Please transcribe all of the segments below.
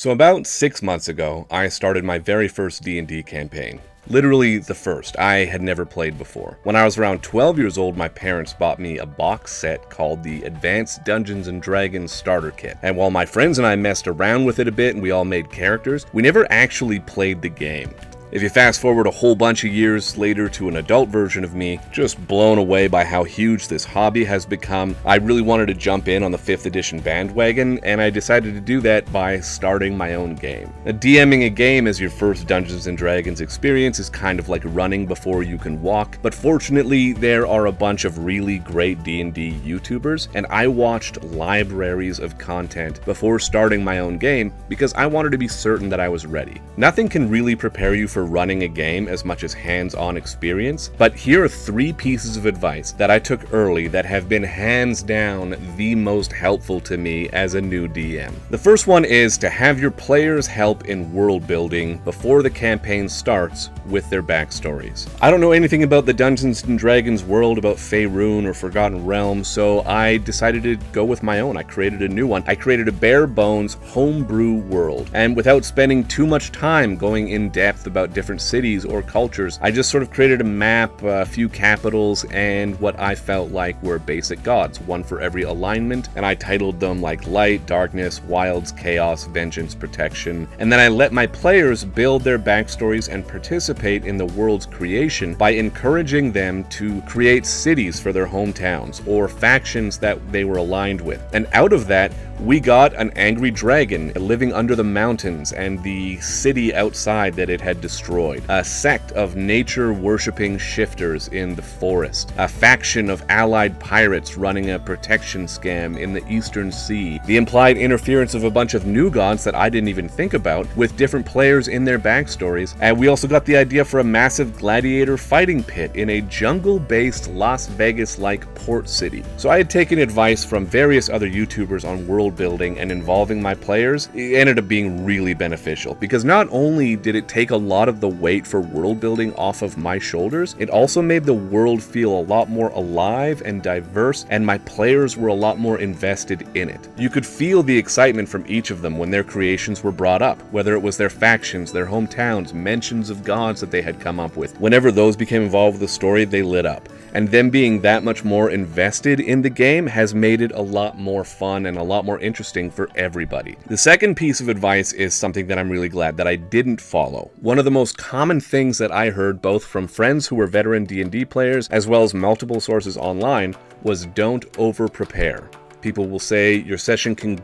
So about 6 months ago, I started my very first D&D campaign. Literally the first. I had never played before. When I was around 12 years old, my parents bought me a box set called the Advanced Dungeons & Dragons Starter Kit. And while my friends and I messed around with it a bit and we all made characters, we never actually played the game. If you fast forward a whole bunch of years later to an adult version of me, just blown away by how huge this hobby has become, I really wanted to jump in on the 5th edition bandwagon, and I decided to do that by starting my own game. Now, DMing a game as your first Dungeons & Dragons experience is kind of like running before you can walk, but fortunately there are a bunch of really great D&D YouTubers, and I watched libraries of content before starting my own game because I wanted to be certain that I was ready. Nothing can really prepare you for running a game as much as hands-on experience, but here are 3 pieces of advice that I took early that have been hands down the most helpful to me as a new DM. The first one is to have your players help in world building before the campaign starts with their backstories. I don't know anything about the Dungeons & Dragons world, about Faerun or Forgotten Realms, so I decided to go with my own. I created a new one. I created a bare bones homebrew world, and without spending too much time going in depth about different cities or cultures, I just sort of created a map, a few capitals, and what I felt like were basic gods, one for every alignment, and I titled them like Light, Darkness, Wilds, Chaos, Vengeance, Protection, and then I let my players build their backstories and participate in the world's creation by encouraging them to create cities for their hometowns or factions that they were aligned with. And out of that, we got an angry dragon living under the mountains and the city outside that it had destroyed, a sect of nature-worshipping shifters in the forest, a faction of allied pirates running a protection scam in the eastern sea, the implied interference of a bunch of new gods that I didn't even think about with different players in their backstories, and we also got the idea for a massive gladiator fighting pit in a jungle-based Las Vegas-like port city. So I had taken advice from various other YouTubers on world building and involving my players. It ended up being really beneficial because not only did it take a lot of the weight for world building off of my shoulders, it also made the world feel a lot more alive and diverse, and my players were a lot more invested in it. You could feel the excitement from each of them when their creations were brought up, whether it was their factions, their hometowns, mentions of gods that they had come up with. Whenever those became involved with the story, they lit up. And them being that much more invested in the game has made it a lot more fun and a lot more interesting for everybody. The second piece of advice is something that I'm really glad that I didn't follow. One of the most common things that I heard both from friends who were veteran D&D players as well as multiple sources online was don't over-prepare. People will say your session can,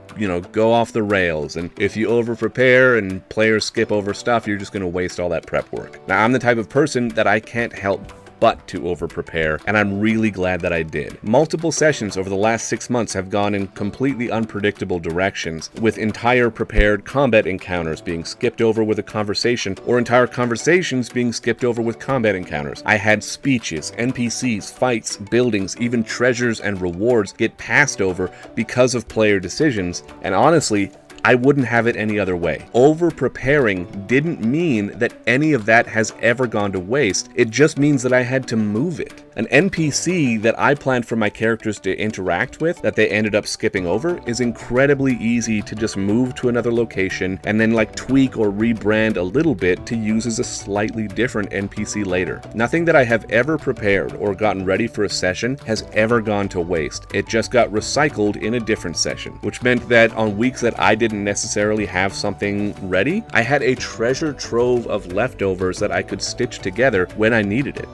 go off the rails, and if you over-prepare and players skip over stuff, you're just going to waste all that prep work. Now, I'm the type of person that I can't help but to over-prepare, and I'm really glad that I did. Multiple sessions over the last 6 months have gone in completely unpredictable directions, with entire prepared combat encounters being skipped over with a conversation, or entire conversations being skipped over with combat encounters. I had speeches, NPCs, fights, buildings, even treasures and rewards get passed over because of player decisions, and honestly, I wouldn't have it any other way. Over-preparing didn't mean that any of that has ever gone to waste. It just means that I had to move it. An NPC that I planned for my characters to interact with that they ended up skipping over is incredibly easy to just move to another location and then tweak or rebrand a little bit to use as a slightly different NPC later. Nothing that I have ever prepared or gotten ready for a session has ever gone to waste. It just got recycled in a different session, which meant that on weeks that I didn't necessarily have something ready, I had a treasure trove of leftovers that I could stitch together when I needed it.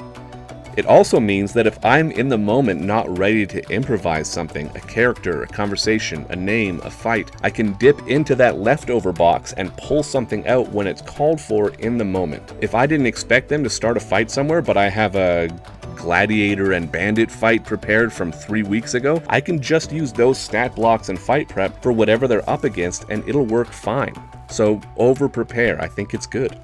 It also means that if I'm in the moment not ready to improvise something, a character, a conversation, a name, a fight, I can dip into that leftover box and pull something out when it's called for in the moment. If I didn't expect them to start a fight somewhere, but I have a gladiator and bandit fight prepared from 3 weeks ago, I can just use those stat blocks and fight prep for whatever they're up against and it'll work fine. So over prepare, I think it's good.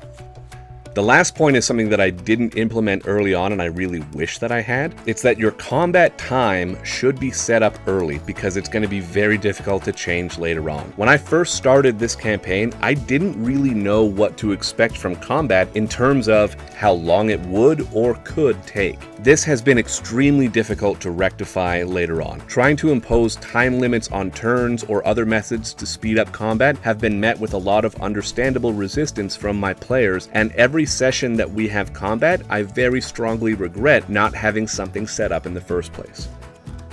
The last point is something that I didn't implement early on and I really wish that I had. It's that your combat time should be set up early because it's going to be very difficult to change later on. When I first started this campaign, I didn't really know what to expect from combat in terms of how long it would or could take. This has been extremely difficult to rectify later on. Trying to impose time limits on turns or other methods to speed up combat have been met with a lot of understandable resistance from my players, and every session that we have combat, I very strongly regret not having something set up in the first place.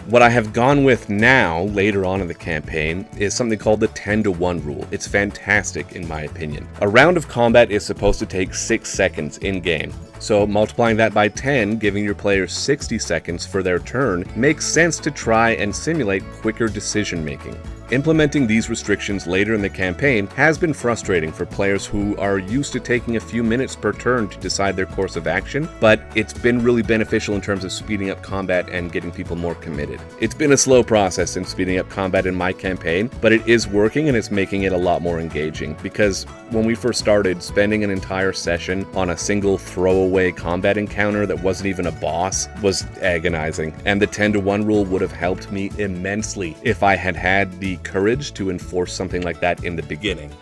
What I have gone with now, later on in the campaign, is something called the 10-to-1 rule. It's fantastic in my opinion. A round of combat is supposed to take 6 seconds in-game. So multiplying that by 10, giving your players 60 seconds for their turn, makes sense to try and simulate quicker decision making. Implementing these restrictions later in the campaign has been frustrating for players who are used to taking a few minutes per turn to decide their course of action, but it's been really beneficial in terms of speeding up combat and getting people more committed. It's been a slow process in speeding up combat in my campaign, but it is working and it's making it a lot more engaging, because when we first started, spending an entire session on a single throwaway combat encounter that wasn't even a boss was agonizing, and the 10-to-1 rule would have helped me immensely if I had had the courage to enforce something like that in the beginning.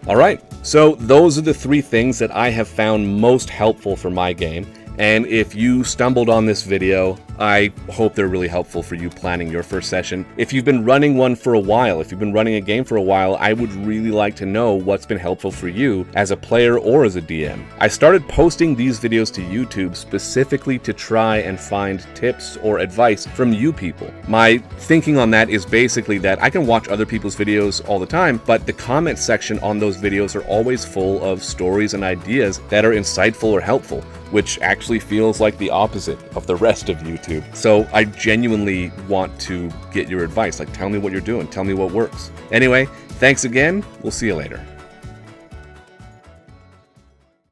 Alright, so those are the 3 things that I have found most helpful for my game, and if you stumbled on this video, I hope they're really helpful for you planning your first session. If you've been running one for a while, if you've been running a game for a while, I would really like to know what's been helpful for you as a player or as a DM. I started posting these videos to YouTube specifically to try and find tips or advice from you people. My thinking on that is basically that I can watch other people's videos all the time, but the comment section on those videos are always full of stories and ideas that are insightful or helpful, which actually feels like the opposite of the rest of YouTube. So I genuinely want to get your advice. Like, tell me what you're doing. Tell me what works. Anyway, thanks again. We'll see you later.